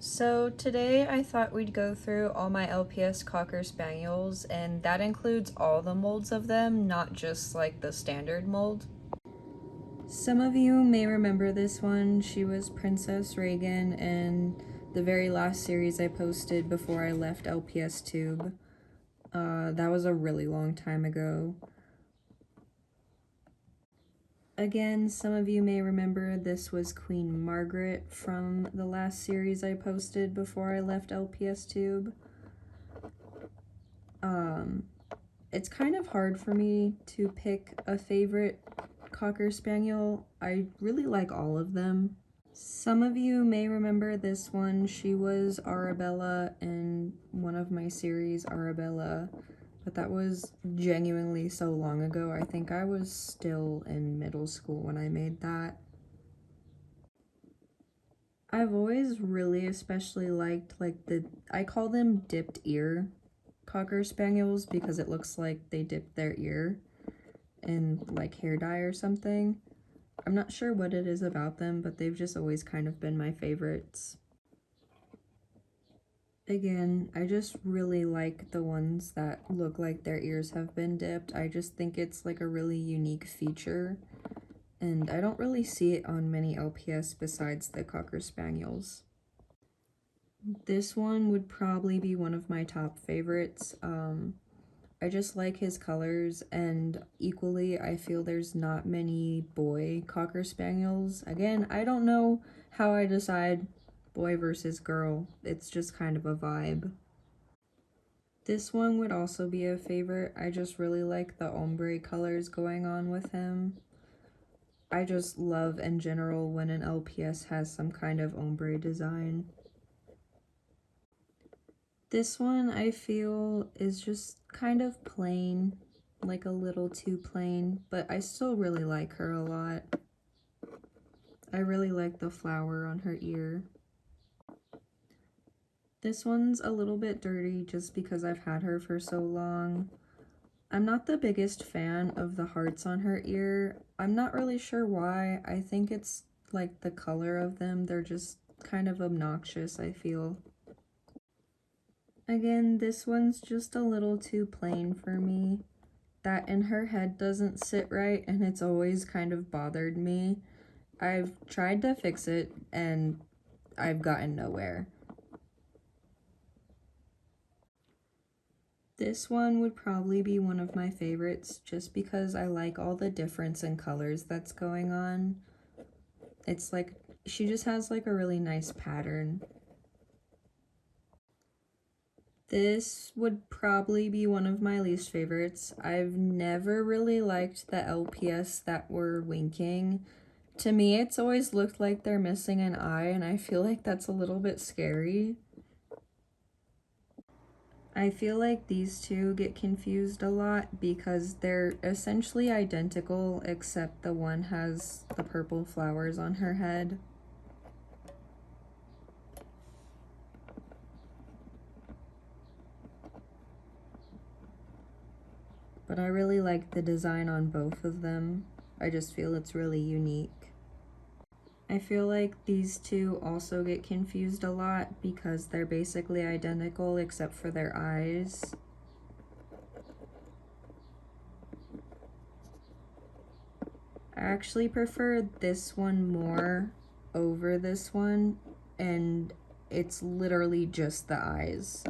So today I thought we'd go through all my LPS Cocker Spaniels, and that includes all the molds of them, not just like the standard mold. Some of you may remember this one. She was Princess Reagan in the very last series I posted before I left LPS Tube. That was a really long time ago. Again, some of you may remember this was Queen Margaret from the last series I posted before I left LPS Tube. It's kind of hard for me to pick a favorite Cocker Spaniel. I really like all of them. Some of you may remember this one. She was Arabella in one of my series, Arabella, but that was genuinely so long ago. I think I was still in middle school when I made that. I've always really especially liked I call them dipped ear Cocker Spaniels because it looks like they dipped their ear in like hair dye or something. I'm not sure what it is about them, but they've just always kind of been my favorites. Again, I just really like the ones that look like their ears have been dipped. I just think it's like a really unique feature, and I don't really see it on many LPS besides the Cocker Spaniels. This one would probably be one of my top favorites. I just like his colors, and equally I feel there's not many boy Cocker Spaniels. Again, I don't know how I decide boy versus girl. It's just kind of a vibe. This one would also be a favorite. I just really like the ombre colors going on with him. I just love in general when an LPS has some kind of ombre design. This one I feel is just kind of plain, like a little too plain, but I still really like her a lot. I really like the flower on her ear. This one's a little bit dirty just because I've had her for so long. I'm not the biggest fan of the hearts on her ear. I'm not really sure why. I think it's like the color of them. They're just kind of obnoxious, I feel. Again, this one's just a little too plain for me. That in her head doesn't sit right, and it's always kind of bothered me. I've tried to fix it, and I've gotten nowhere. This one would probably be one of my favorites, just because I like all the difference in colors that's going on. It's like, she just has like a really nice pattern. This would probably be one of my least favorites. I've never really liked the LPS that were winking. To me, it's always looked like they're missing an eye, and I feel like that's a little bit scary. I feel like these two get confused a lot because they're essentially identical, except the one has the purple flowers on her head. But I really like the design on both of them. I just feel it's really unique. I feel like these two also get confused a lot because they're basically identical except for their eyes. I actually prefer this one more over this one, and it's literally just the eyes.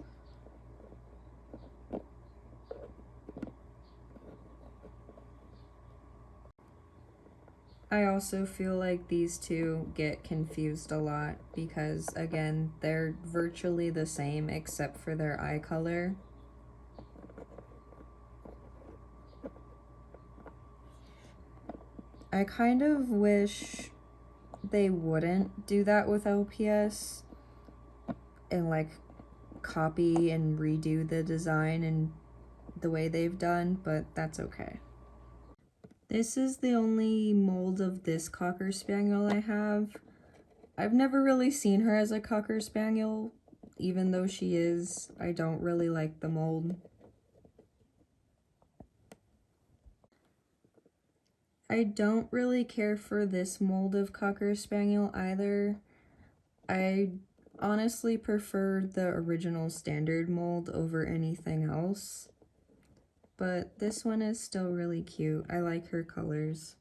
I also feel like these two get confused a lot because, again, they're virtually the same except for their eye color. I kind of wish they wouldn't do that with LPS and like copy and redo the design and the way they've done, but that's okay. This is the only mold of this Cocker Spaniel I have. I've never really seen her as a Cocker Spaniel, even though she is. I don't really like the mold. I don't really care for this mold of Cocker Spaniel either. I honestly prefer the original standard mold over anything else, but this one is still really cute. I like her colors.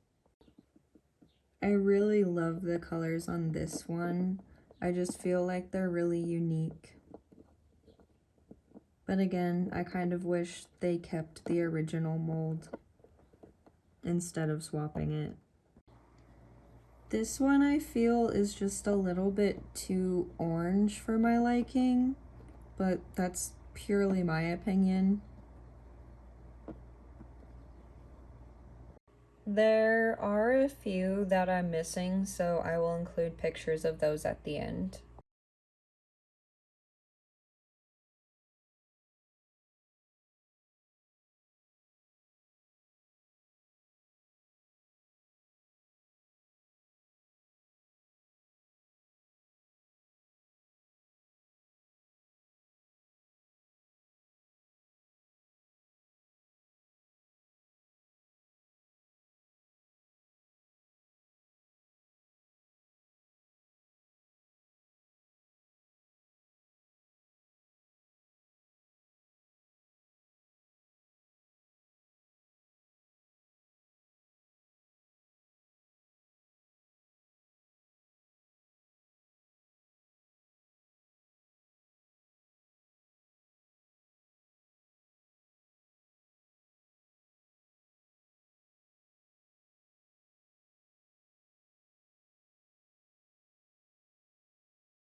I really love the colors on this one. I just feel like they're really unique. But again, I kind of wish they kept the original mold instead of swapping it. This one I feel is just a little bit too orange for my liking, but that's purely my opinion. There are a few that I'm missing, so I will include pictures of those at the end.